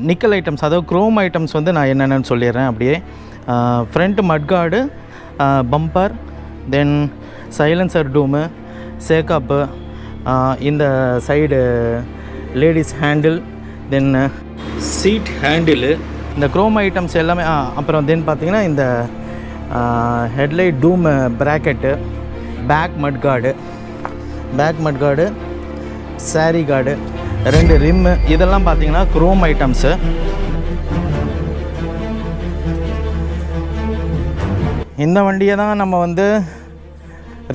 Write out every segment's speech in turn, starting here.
Nickel items, அதாவது chrome items வந்து நான் என்னென்னு சொல்லிடுறேன் அப்படியே. Front mudguard, bumper, then silencer dome, சேக்காப்பு, இந்த side ladies handle, then seat handle, இந்த குரோம் ஐட்டம்ஸ் எல்லாமே. அப்புறம் தென் பார்த்திங்கன்னா இந்த headlight dome bracket, back mudguard, sari guard, 2 rim, இதெல்லாம் பார்த்திங்கன்னா குரோம் ஐட்டம்ஸு. இந்த வண்டியை தான் நம்ம வந்து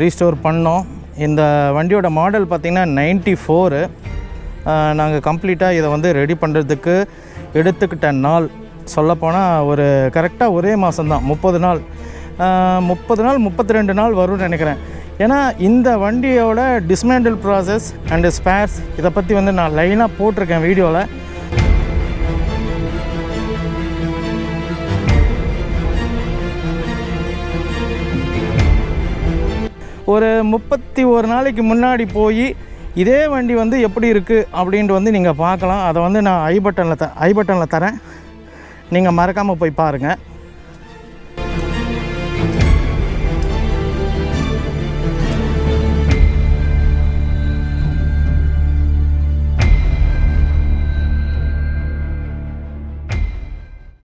ரீஸ்டோர் பண்ணோம். இந்த வண்டியோட மாடல் பார்த்திங்கன்னா 94. நாங்கள் கம்ப்ளீட்டாக இதை வந்து ரெடி பண்ணுறதுக்கு எடுத்துக்கிட்ட நாள் சொல்லப்போனால் ஒரு கரெக்டாக ஒரே மாதம்தான், 30 நாள் 32 நாள் வரும்னு நினைக்கிறேன். ஏன்னா இந்த வண்டியோட டிஸ்மேண்டில் ப்ராசஸ் அண்டு ஸ்பேர்ஸ் இதை பற்றி வந்து நான் லைனாக போட்டிருக்கேன் வீடியோவில். ஒரு 31 நாளைக்கு முன்னாடி போய் இதே வண்டி வந்து எப்படி இருக்குது அப்படின்ட்டு வந்து நீங்கள் பார்க்கலாம். அதை வந்து நான் ஐ பட்டனில் தரேன், நீங்கள் மறக்காமல் போய் பாருங்கள்.